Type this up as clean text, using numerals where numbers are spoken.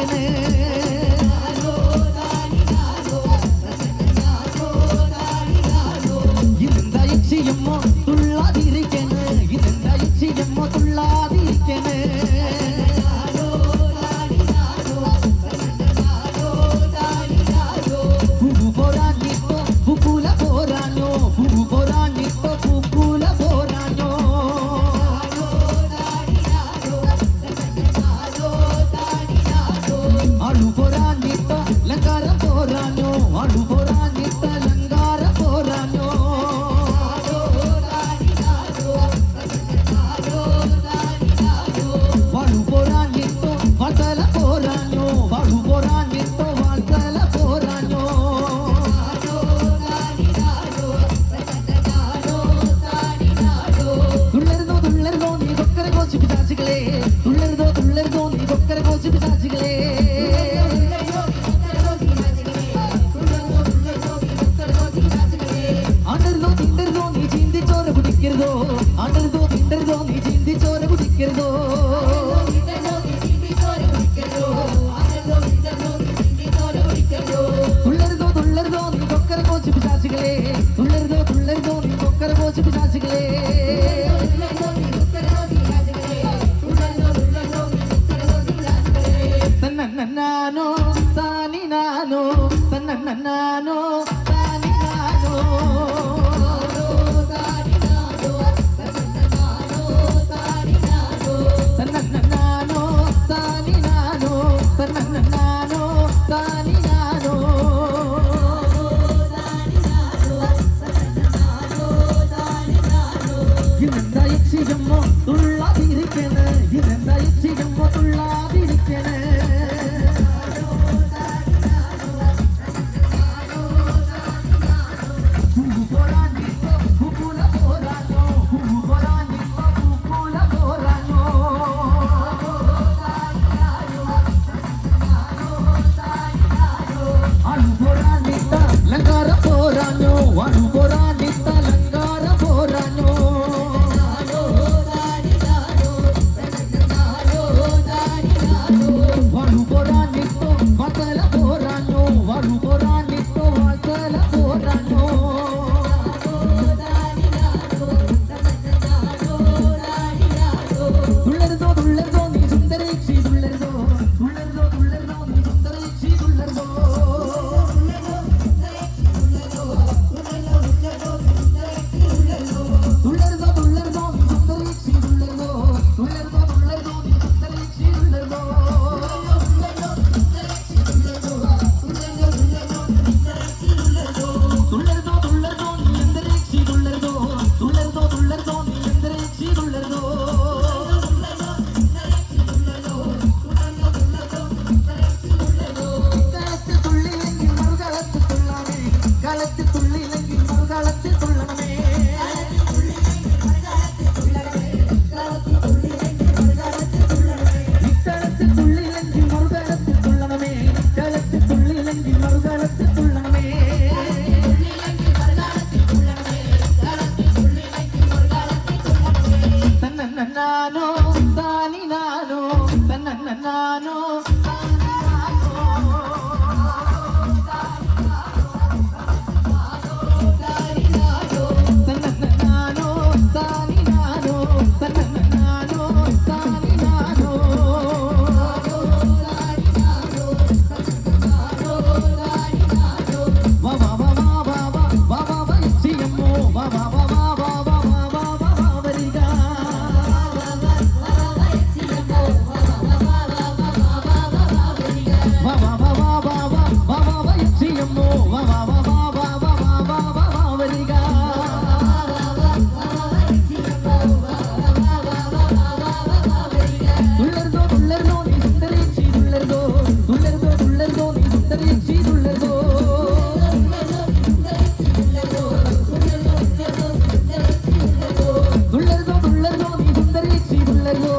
തുള്ളാതിരിക്കണേ ഇതെന്താ ഇച്ചിയമ്മോ തുള്ളാതിരിക്കണേ ഇതെന്താ ഇച്ചിയമ്മോ തുള്ളാതിരിക്കണേ പൂവു പോരാഞ്ഞിട്ടോ പൂക്കൂല പോരാഞ്ഞോ പൂവു പോരാഞ്ഞിട്ടോ പൂക്കൂല പോരാഞ്ഞോ ആളു പോരാഞ്ഞിട്ടോ ലങ്കാര പോരാഞ്ഞോ ആളു പോരാഞ്ഞിട്ടോ ലങ്കാര പോരാഞ്ഞോ വാളു പോരാഞ്ഞിട്ടോ വാൾത്തല പോരാഞ്ഞോ വാളു പോരാഞ്ഞിട്ടോ വാൾത്തല പോരാഞ്ഞോ തുള്ളരുതോ തുള്ളരുതോ നീ കൊക്കര കോച്ചു പിശാചികളെ തുള്ളരുതോ തുള്ളരുതോ നീ കൊക്കര കോച്ചു പിശാചികളെ ആണ്ടരുതോ തിണ്ടരുതോ നീ ചിന്തിച്ചോര കുടിക്കരുതോ ആണ്ടരുതോ തിണ്ടരുതോ നീ ചിന്തിച്ചോര കുടിക്കരുതോ തുള്ളരുതോ തുള്ളരുതോ നീ കൊക്കര കോച്ചു പിശാചികളെ തുള്ളരുതോ തുള്ളരുതോ നീ കൊക്കര കോച്ചു പിശാചികളെ തന്നന്നാനോ താനിനാനോ തന്നന്നാനോ താനിനാനോ തന്നന്നാനോ താനിനാനോ തന്നന്നാനോ താനിനാനോ ഇതെന്താ ഇച്ചിയമ്മോ തുള്ളാതിരിക്കണേ ഇതെന്താ ഇച്ചിയമ്മോ തുള്ളാതിരിക്കണേ പൂവു പോരാഞ്ഞിട്ടോ പൂക്കൂല പോരാഞ്ഞോ പൂവു പോരാഞ്ഞിട്ടോ പൂക്കൂല പോരാഞ്ഞോ ആളു പോരാഞ്ഞിട്ടോ ലങ്കാര പോരാഞ്ഞോ ആളു പോരാഞ്ഞിട്ടോ ലങ്കാര പോരാഞ്ഞോ വാളു പോരാഞ്ഞിട്ടോ വാൾത്തല പോരാഞ്ഞോ വാളു പോരാഞ്ഞിട്ടോ വാൾത്തല പോരാഞ്ഞോ തുള്ളരുതോ തുള്ളരുതോ നീ സുന്ദരേക്ഷി തുള്ളരുതോ തുള്ളരുതോ തുള്ളരുതോ നീ സുന്ദരേക്ഷി തുള്ളരുതോ തുള്ളരുതോ തുള്ളരുതോ നീ സുന്ദരേക്ഷി തുള്ളരുതോ തുള്ളരുതോ തുള്ളരുതോ നീ സുന്ദരേക്ഷി തുള്ളരുതോ തുള്ളരുതോ തുള്ളരുതോ നീ എന്തരേക്ഷി തുള്ളരുതോ തുള്ളരുതോ തുള്ളരുതോ നീ എന്തരേക്ഷി തുള്ളരുതോ കളത്തിൽ തുള്ളിയില്ലെങ്കിൽ മറുകളത്തിൽ തുള്ളണമേ കളത്തിൽ തുള്ളിയില്ലെങ്കിൽ മറുകളത്തിൽ തുള്ളണമേ ഇത്തരത്തിൽ തുള്ളിയില്ലെങ്കിൽ മറുകളത്തിൽ തുള്ളണമേ കളത്തിൽ തുള്ളിയില്ലെങ്കിൽ മറുകളത്തിൽ തുള്ളണമേ തന്നന്നാനോ താനിനാനോ തന്നന്നാനോ തന്നന്നാനോ താനിനാനോ തന്നന്നാനോ താനിനാനോ വാ വാ വാ വാ വാ വാ വാ വാ വാ ഇച്ചിയമ്മോ വാ വാ വാ വാ വാ വാ വാ വാ വാ വാ വരിക വാ വാ വാ വാ വാ വാ വാ വാ വാ ഇച്ചിയമ്മോ വാ വാ വാ വാ വാ വാ വാ വാ വാ വാ വരിക തുള്ളരുതോ തുള്ളരുതോ നീ സുന്ദരേക്ഷി തുള്ളരുതോ തുള്ളരുതോ തുള്ളരുതോ നീ സുന്ദരേക്ഷി തുള്ളരുതോ തുള്ളരുതോ തുള്ളരുതോ നീ സുന്ദരേക്ഷി തുള്ളരുതോ